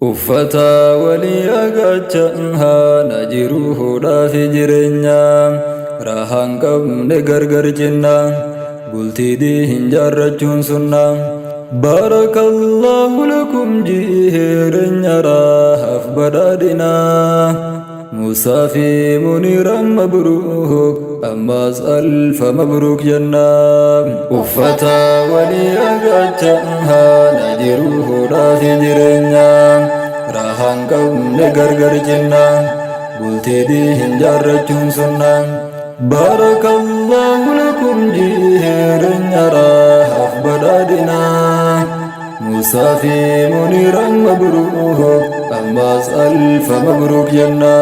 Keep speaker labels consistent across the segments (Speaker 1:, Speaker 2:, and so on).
Speaker 1: uffata walii agaachaa najiruudha fi jireenya rahaan qabne gargar cinna bultii diin jaarrachuun sunna barakallahu lakum jireenya rahaaf badhaadhina Musaa fi Muniiraan mabruuk ammaas alfa mabruuk jenna uffata walii agaachaa najiruudha fi jireenya rahaan qabne gargar cinna bultii diin jaarrachuun sunna barakallahu lakum jireenya rahaaf badhaadhina Musaa fi Muniiraan mabruuk ammaas alfa mabruuk jenna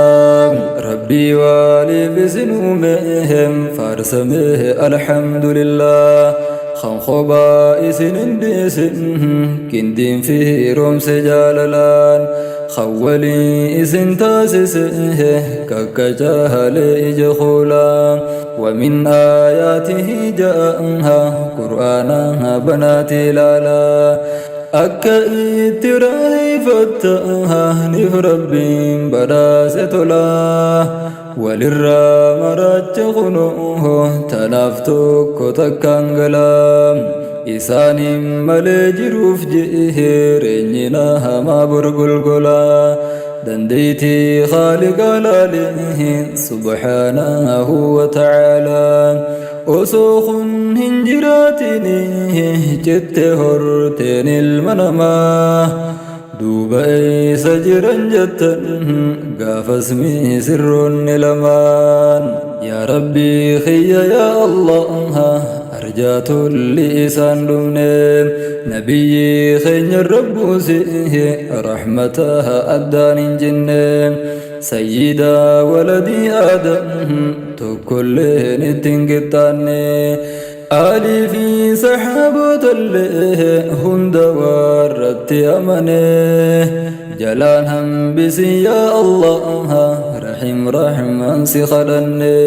Speaker 1: rabbii waaliif isin uumehem faarsamee alhamdulillah kan kophaa isin hindiisin qindiin fi roomse jaalalaan kan walii isin taasise kakkacahalee ija kuulaa ومن آياته جاءها قرآنا بناتي لالا أكا إتراي فتاها نف ربين بدا ستلا وللرا مرات خنوه تنافتك تكانغلا إساني ملجروف جئهرينينا ما برقلقلا دنديتي خالق لاله سبحانه وتعالى وسوخ هنجراتني جت هرتين المنما دوبي سجرا جتا قاف اسمي سر لمان يا ربي خي يا الله أرجات اللسان دمني نبي خين الرب سيه رحمتها أدان جنة سيدا ولدي آدم تكلين تنقطاني آلي في سحابة اللي هند وردت أمني جلال هم بسي يا الله رحم سخلني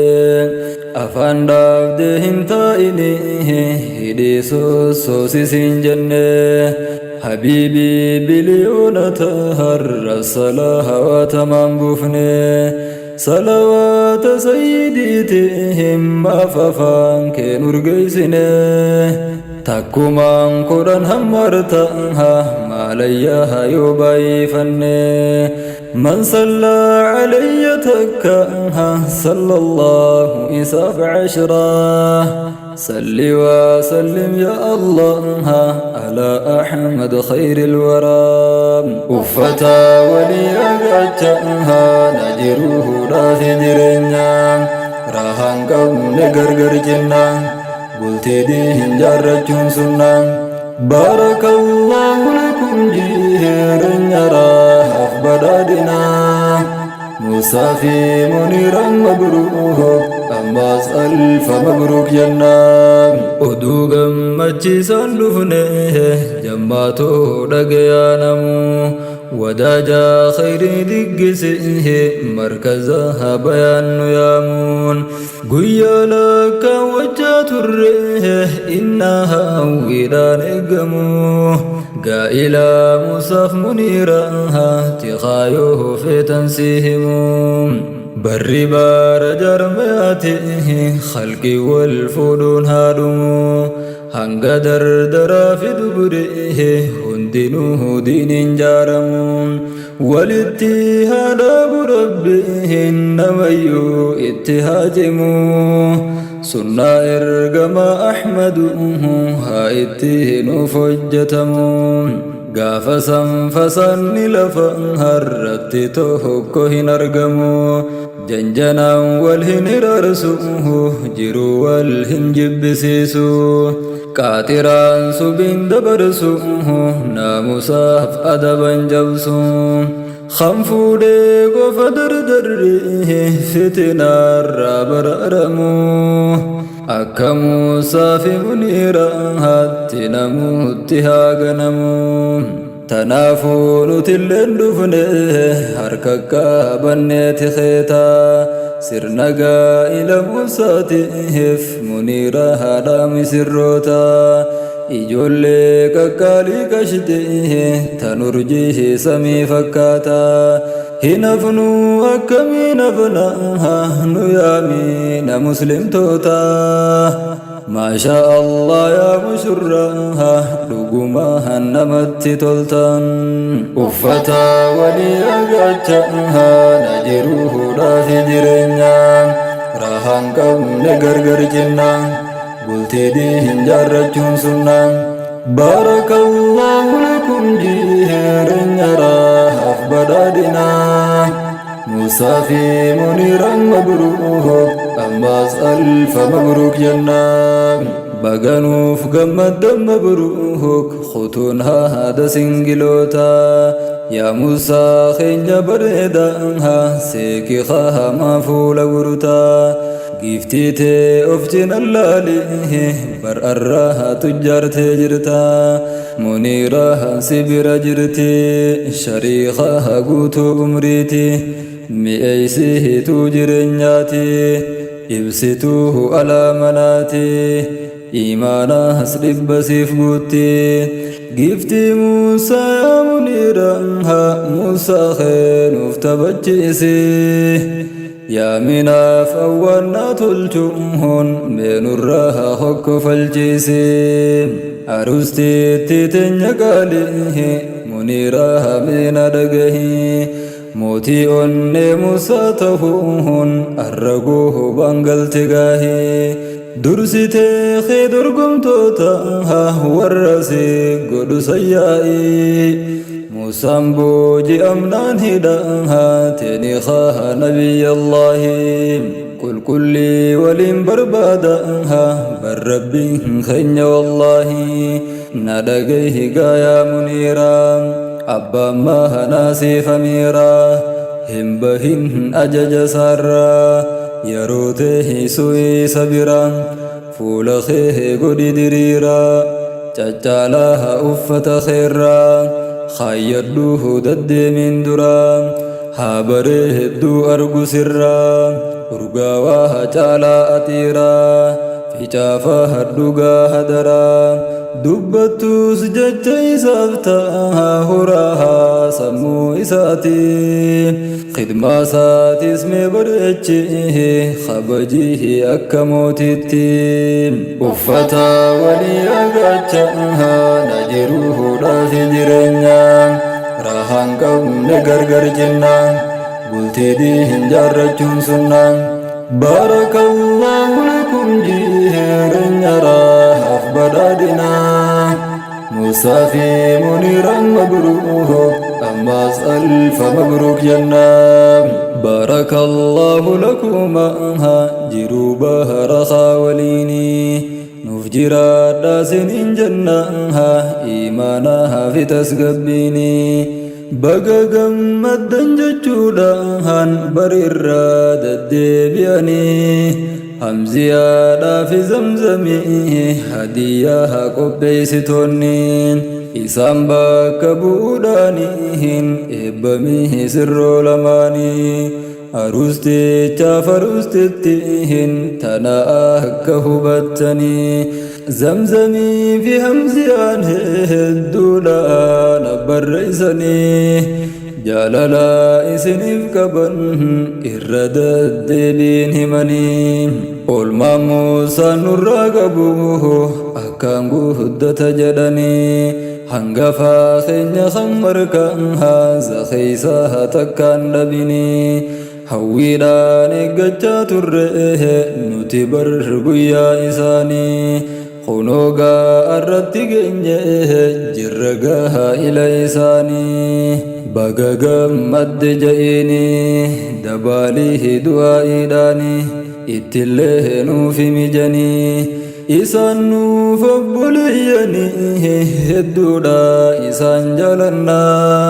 Speaker 1: أفان دابدهم تائني هدي سوسي سنجنة حبيبي بليونة هر الصلاة وتمام بفني صلوات سيديتهم أفافان كنور قيسني تكمان قرآن همرتها ما ليها يباي فني من صلى علي تكاها صلى الله إساف عشرة صل وسلم يا الله على أحمد خير الورى أفتا ولي أغتها نجروه راثي جرينا راهان قبل غرغر جنة قلتي دين جارجون سنة بارك الله لكم جيرنا راهف بدادنا موسى في Muniiraan mabruuk ammaas alfa mabruuk jenna oduu gammachiisaan dhufne jammaatoo dhagayaa namu وداجا خيري دقسه مركزها بيان يامون قويا لك وجات الريه إنها ويلان إقمو قائلا مصاف منيرها تخايوه في تنسيهم بري بار جرمياته خلقي والفودون هادمو hanga dardara fi duburihi hundinuhu diinin jaaramuun walitti haadhabu rabbihin namayyuu itti haajimu sunnaa ergama ahmaduhu haa itti nuuf hojjetamu gaafa sanfasanni lafa harratti tokko hin argamu janjanaan wal hin iraarsuhu jiru wal hin jibbisiisu قاتران سبين دبرسوه ناموساف أدبا جبسوه خنفو ديقو فدر دريه فتنا الرابر أرموه أكا موسى في منيرا هاتي نموتها غنموه تنافون تلين دفنه هرككا بنيت خيتا سرنقا إلى موساتيف منيرا هذا مسروتا ijoollee qaqqaalii qashitee tan urjii samii fakkaata hin hafnuu akkamiin hafna nu yaamina muslimtoota maashaa Allah yaa mushurraa dhugumaa namatti toltan uffata walii agachaa na jiruudhaaf jireenya rahaan qabne gargar cinna bultii diin jaarrachuun sunna barakallahu lakum jireenya rahaaf badhaadhina Musaa fi Muniiraan mabruuk ammaas alfa mabruuk jenna baganuuf gammaddan mabruuk khutuun haada singiloota yaa Musaa keenya bareedaa seeki qahamaa fuula gurutaa giftitee of cinallaalee bar'arraa tujjaartee jirta Muniiraan sibira jirti shariikaa guutuu umriiti mi'eessituu jireenyaati ibsituu alaamanaati imaanaas dhibbasiif guutti giftii Musaa yaa Muniiraan Musaa keenuuf taphachiisi yaaminaaf awwaannaa tolchuun meenurraa hokkofalchiisi arustiitti teenya qaalii Muniiraa meena dhagahi mootii onnee Musaa ta'uun arragoo bangalte gaahee dursitee kee dorgomtoota warra si godhu sayyaa'ii Musaan booji'amnaan hidhaateni haa nabiyyallaahi qulqullii waliin barbaada bar rabbiin keenya wallaahi na dhagahi gaayaa Muniiraa abbaan mahanaa siifamiiraa hin bahin ajaja saarraa yeroo teessuu isa biraa fuula kee godhi diriiraa caccaalaa uffata keerraa khayyadhu daddeemin duraa haa bareedduu argu sirraa urgaawaa caalaa atiiraa ficaafaa hadhugaa hadaraa dubbattuus jecha isaaf ta'a horaa sammuu isaati khidmaa isaatis mee bareechi kabajii akka mootitti uffata walii agachaa na jiruudhaaf jireenya rahaan qabne gargar cinna bultii diin jaarrachuun sunna barakallahu lakum jireenya rahaaf badhaadhina Musaa fi Muniiraan mabruuk ammaas alfa mabruuk jenna barakallahu lakumaa jiruu baharakaa waliini nuuf jiraadhaa siniin jenna imaanaa fi tasgabbiini baga gammaddan jechuudhaan barirraa deddeebi'anii hamziyaadhaa fi zamzamii hadiyyaa qopheessitoonni isaan bakka bu'uudhaaniin eebbamii sirroo lamaanii arustichaaf arustittiin tana akka hubattanii zamzamii fi hamziyaan hedduudhaan barreessanii jaalala isiniif qaban irra deddeebiin himanii oolmaan Musaan nurraa qabu akkaan guddata jedhanii hangafaa keenya kan markaan haasa keeysaa takkaan dhabinii hawwiidhaan eeggachaa turre nuti bar guyyaa isaanii kunoogaa irratti geenye jirra gaa'ila isaanii baga gammadde ja'iini dabaalii du'aa'iidhaani ittillee nuuf mijanii isaan nuuf obboleeyyanii hedduudha isaan jaalannaa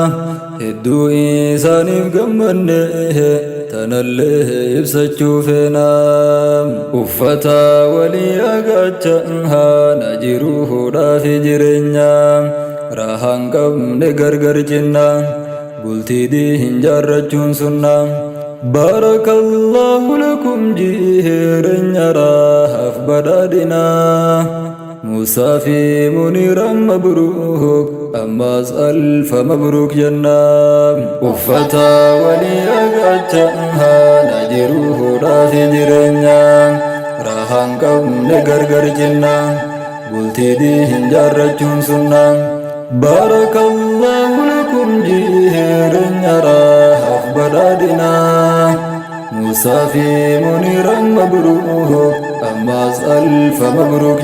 Speaker 1: hedduu isaaniif gammanne tanallee ibsachuu feenaa uffata walii agachaa na jiruudhaaf jireenya rahaan qabne gargar cinna bultii diin jaarrachuun sunna barakallahu lakum jireenya rahaaf badhaadhina موسى في منيرا مبروك أماس ألف مبروك جنة أفتا ولي أقاتها نجروه راسي جرنيا راهان قوم نغرغر جنة قلتي ديهن جارجون سنة بارك الله لكم جيرنيا راهف برادنا موسى في منيرا مبروك أماس ألف مبروك